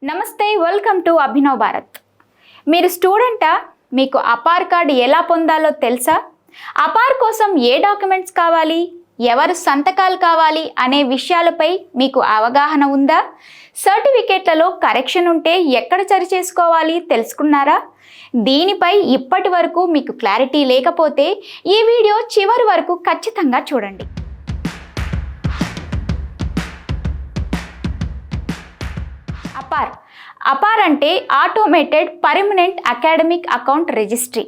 నమస్తే, welcome to Abhinav Bharat. మీరు స్టూడెంటా? మీకు అపార్ కార్డ్ ఎలా పొందాలో తెలుసా? అపార్ కోసం ఏ డాక్యుమెంట్స్ కావాలి, ఎవరు సంతకాలు కావాలి అనే విషయాలపై మీకు అవగాహన ఉందా? సర్టిఫికేట్లలో కరెక్షన్ ఉంటే ఎక్కడ సరి చేసుకోవాలి తెలుసుకున్నారా? దీనిపై ఇప్పటి వరకు మీకు క్లారిటీ లేకపోతే ఈ వీడియో చివరి వరకు ఖచ్చితంగా చూడండి. అపార్ అంటే automated permanent academic account registry.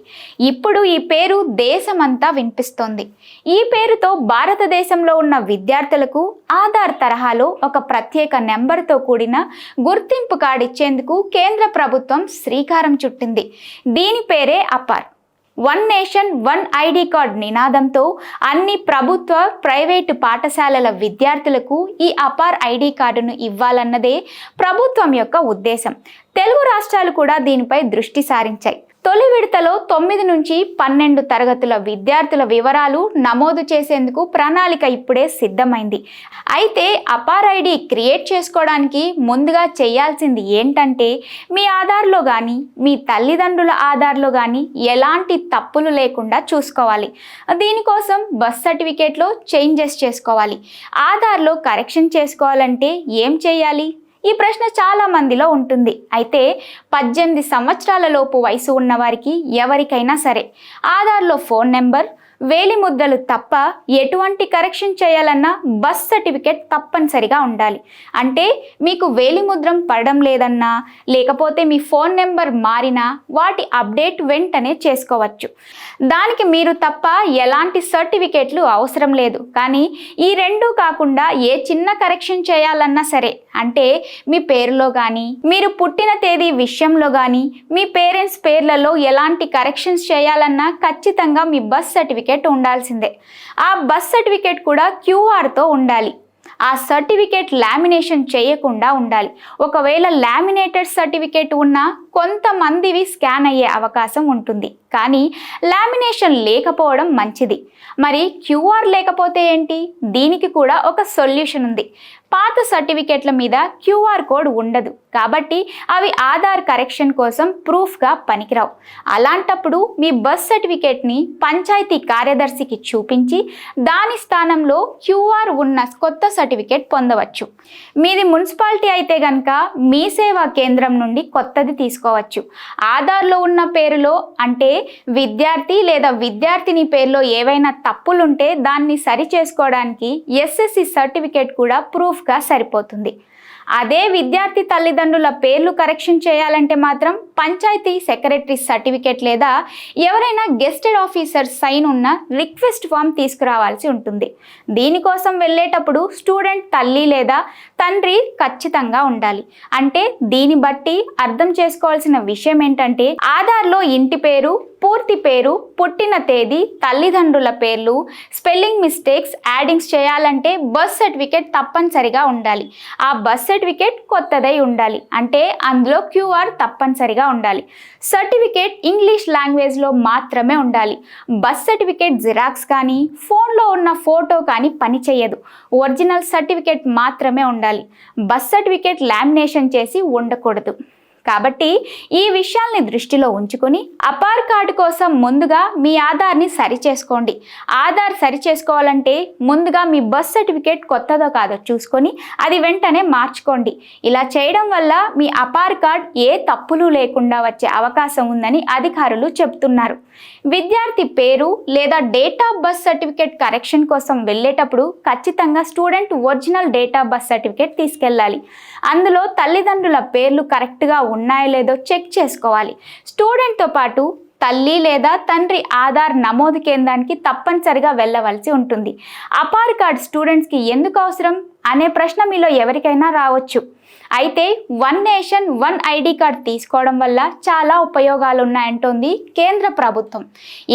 ఇప్పుడు ఈ పేరు దేశమంతా వినిపిస్తోంది. ఈ పేరుతో భారతదేశంలో ఉన్న విద్యార్థులకు ఆధార్ తరహాలో ఒక ప్రత్యేక నెంబర్తో కూడిన గుర్తింపు కార్డు ఇచ్చేందుకు కేంద్ర ప్రభుత్వం శ్రీకారం చుట్టింది. దీని పేరే Apaar. One nation one ID card నినాదంతో అన్ని ప్రభుత్వ, ప్రైవేటు పాఠశాలల విద్యార్థులకు ఈ అపార్ ఐడి కార్డును ఇవ్వాలన్నదే ప్రభుత్వం యొక్క ఉద్దేశం. తెలుగు రాష్ట్రాలు కూడా దీనిపై దృష్టి సారించాయి. తొలి విడతలో 9 నుంచి 12 తరగతుల విద్యార్థుల వివరాలు నమోదు చేసేందుకు ప్రణాళిక ఇప్పుడే సిద్ధమైంది. అయితే అపార్ ఐడి క్రియేట్ చేసుకోవడానికి ముందుగా చేయాల్సింది ఏంటంటే, మీ ఆధార్లో కానీ మీ తల్లిదండ్రుల ఆధార్లో కానీ ఎలాంటి తప్పులు లేకుండా చూసుకోవాలి. దీనికోసం బర్త్ సర్టిఫికేట్లో చేంజెస్ చేసుకోవాలి. ఆధార్లో కరెక్షన్ చేసుకోవాలంటే ఏం చేయాలి? ఈ ప్రశ్న చాలా మందిలో ఉంటుంది. అయితే 18 సంవత్సరాల లోపు వయసు ఉన్నవారికి ఎవరికైనా సరే ఆధార్లో ఫోన్ నెంబర్, వేలిముద్రలు తప్ప ఎటువంటి కరెక్షన్ చేయాలన్నా బర్త్ సర్టిఫికేట్ తప్పనిసరిగా ఉండాలి. అంటే మీకు వేలిముద్రం పడడం లేదన్నా, లేకపోతే మీ ఫోన్ నెంబర్ మారినా వాటి అప్డేట్ వెంటనే చేసుకోవచ్చు. దానికి మీరు తప్ప ఎలాంటి సర్టిఫికేట్లు అవసరం లేదు. కానీ ఈ రెండూ కాకుండా ఏ చిన్న కరెక్షన్ చేయాలన్నా సరే, అంటే మీ పేరులో కానీ, మీరు పుట్టిన తేదీ విషయంలో కానీ, మీ పేరెంట్స్ పేర్లలో ఎలాంటి కరెక్షన్స్ చేయాలన్నా ఖచ్చితంగా మీ బర్త్ సర్టిఫికేట్ ఉండాల్సిందే. ఆ బర్త్ సర్టిఫికేట్ కూడా క్యూఆర్తో ఉండాలి. ఆ సర్టిఫికేట్ లామినేషన్ చేయకుండా ఉండాలి. ఒకవేళ లామినేటెడ్ సర్టిఫికేట్ ఉన్నా కొంతమందివి స్కాన్ అయ్యే అవకాశం ఉంటుంది. కానీ లామినేషన్ లేకపోవడం మంచిది. మరి క్యూఆర్ లేకపోతే ఏంటి? దీనికి కూడా ఒక సొల్యూషన్ ఉంది. పాత సర్టిఫికేట్ల మీద క్యూఆర్ కోడ్ ఉండదు కాబట్టి అవి ఆధార్ కరెక్షన్ కోసం ప్రూఫ్గా పనికిరావు. అలాంటప్పుడు మీ బర్త్ సర్టిఫికేట్ని పంచాయతీ కార్యదర్శికి చూపించి దాని స్థానంలో క్యూఆర్ ఉన్న కొత్త సర్టిఫికేట్ పొందవచ్చు. మీది మున్సిపాలిటీ అయితే కనుక మీ సేవా కేంద్రం నుండి కొత్తది తీసుకోవచ్చు. ఆధార్లో ఉన్న పేరులో, అంటే విద్యార్థి లేదా విద్యార్థిని పేరులో ఏవైనా తప్పులుంటే దాన్ని సరి చేసుకోవడానికి ఎస్ఎస్సి సర్టిఫికేట్ కూడా ప్రూఫ్గా సరిపోతుంది. అదే విద్యార్థి తల్లిదండ్రుల పేర్లు కరెక్షన్ చేయాలంటే మాత్రం పంచాయతీ సెక్రటరీ సర్టిఫికేట్ లేదా ఎవరైనా గెస్టెడ్ ఆఫీసర్ సైన్ ఉన్న రిక్వెస్ట్ ఫామ్ తీసుకురావాల్సి ఉంటుంది. దీనికోసం వెళ్ళేటప్పుడు స్టూడెంట్ తల్లి లేదా తండ్రి ఖచ్చితంగా ఉండాలి. అంటే దీన్ని బట్టి అర్థం చేసుకోవాల్సిన విషయం ఏంటంటే, ఆధార్లో ఇంటి పేరు, పూర్తి పేరు, పుట్టిన తేదీ, తల్లిదండ్రుల పేర్లు, స్పెల్లింగ్ మిస్టేక్స్, యాడింగ్స్ చేయాలంటే బర్త్ సర్టిఫికేట్ తప్పనిసరిగా ఉండాలి. ఆ బర్త్ సర్టిఫికేట్ కొత్తదై ఉండాలి. అంటే అందులో క్యూఆర్ తప్పనిసరిగా ఉండాలి. సర్టిఫికేట్ ఇంగ్లీష్ లాంగ్వేజ్లో మాత్రమే ఉండాలి. బర్త్ సర్టిఫికేట్ జిరాక్స్ కానీ, ఫోన్లో ఉన్న ఫోటో కానీ పనిచేయదు. ఒరిజినల్ సర్టిఫికేట్ మాత్రమే ఉండాలి. బర్త్ సర్టిఫికేట్ లామినేషన్ చేసి ఉండకూడదు. కాబట్టి ఈ విషయాల్ని దృష్టిలో ఉంచుకొని అపార్ కార్డు కోసం ముందుగా మీ ఆధార్ని సరి చేసుకోండి. ఆధార్ సరి చేసుకోవాలంటే ముందుగా మీ బర్త్ సర్టిఫికేట్ కొత్తదో కాదో చూసుకొని అది వెంటనే మార్చుకోండి. ఇలా చేయడం వల్ల మీ అపార్ కార్డ్ ఏ తప్పులు లేకుండా వచ్చే అవకాశం ఉందని అధికారులు చెబుతున్నారు. విద్యార్థి పేరు లేదా date of birth certificate correction కోసం వెళ్ళేటప్పుడు ఖచ్చితంగా student original date of birth certificate తీసుకెళ్ళాలి. అందులో తల్లిదండ్రుల పేర్లు కరెక్ట్గా ఉన్నాయో లేదో చెక్ చేసుకోవాలి. స్టూడెంట్తో పాటు తల్లి లేదా తండ్రి ఆధార్ నమోదు కేంద్రానికి తప్పనిసరిగా వెళ్ళవలసి ఉంటుంది. అపార్ కార్డ్ స్టూడెంట్స్కి ఎందుకు అవసరం అనే ప్రశ్న మీలో ఎవరికైనా రావచ్చు. అయితే one nation one ID card తీసుకోవడం వల్ల చాలా ఉపయోగాలు ఉన్నాయంటోంది కేంద్ర ప్రభుత్వం.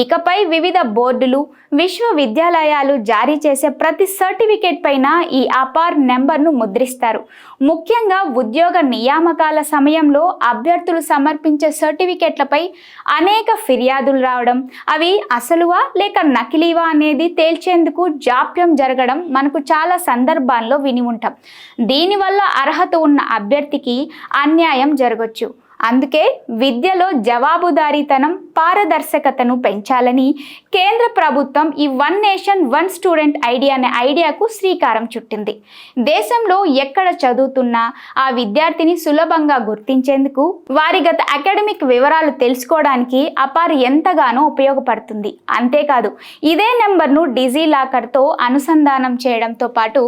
ఇకపై వివిధ బోర్డులు, విశ్వవిద్యాలయాలు జారీ చేసే ప్రతి సర్టిఫికేట్ పైన ఈ అపార్ నెంబర్ను ముద్రిస్తారు. ముఖ్యంగా ఉద్యోగ నియామకాల సమయంలో అభ్యర్థులు సమర్పించే సర్టిఫికేట్లపై అనేక ఫిర్యాదులు రావడం, అవి అసలువా లేక నకిలీవా అనేది తేల్చేందుకు జాప్యం జరగడం మనకు చాలా సందర్భాల్లో విని ఉంటాం. దీనివల్ల అర్హత ఉన్న ఉన్న అభ్యర్థికి అన్యాయం జరగొచ్చు. అందుకే విద్యలో జవాబుదారీతనం, పారదర్శకతను పెంచాలని కేంద్ర ప్రభుత్వం ఈ వన్ నేషన్ వన్ స్టూడెంట్ ఐడియాకు శ్రీకారం చుట్టింది. దేశంలో ఎక్కడ చదువుతున్నా ఆ విద్యార్థిని సులభంగా గుర్తించేందుకు, వారి గత అకాడమిక్ వివరాలు తెలుసుకోవడానికి అపార్ ఎంతగానో ఉపయోగపడుతుంది. అంతేకాదు, ఇదే నెంబర్ను డిజిలాకర్తో అనుసంధానం చేయడంతో పాటు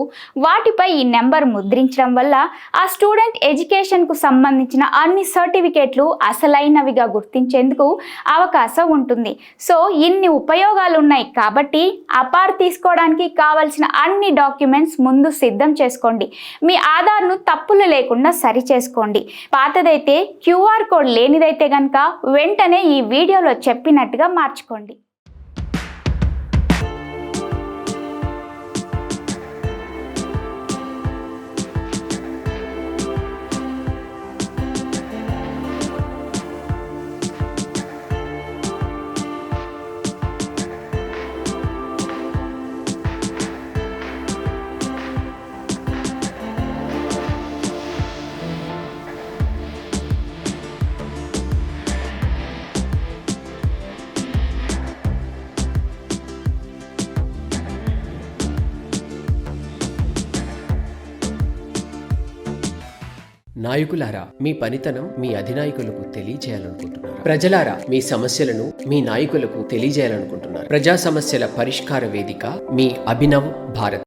వాటిపై ఈ నెంబర్ ముద్రించడం వల్ల ఆ స్టూడెంట్ ఎడ్యుకేషన్కు సంబంధించిన అన్ని సర్టిఫికేట్లు అసలైనవిగా గుర్తించేందుకు అవకాశం ఉంటుంది. సో ఇన్ని ఉపయోగాలు ఉన్నాయి కాబట్టి అపార్ తీసుకోవడానికి కావాల్సిన అన్ని డాక్యుమెంట్స్ ముందు సిద్ధం చేసుకోండి. మీ ఆధార్ను తప్పులు లేకుండా సరి చేసుకోండి. పాతదైతే, క్యూఆర్ కోడ్ లేనిదైతే కనుక వెంటనే ఈ వీడియోలో చెప్పినట్టుగా మార్చుకోండి. నాయకులారా, మీ పనితనం మీ అధినాయకులకు తెలియజేయాలనుకుంటున్నారు. ప్రజలారా, మీ సమస్యలను మీ నాయకులకు తెలియజేయాలనుకుంటున్నారు. ప్రజా సమస్యల పరిష్కార వేదిక మీ అభినవ్ భారత్.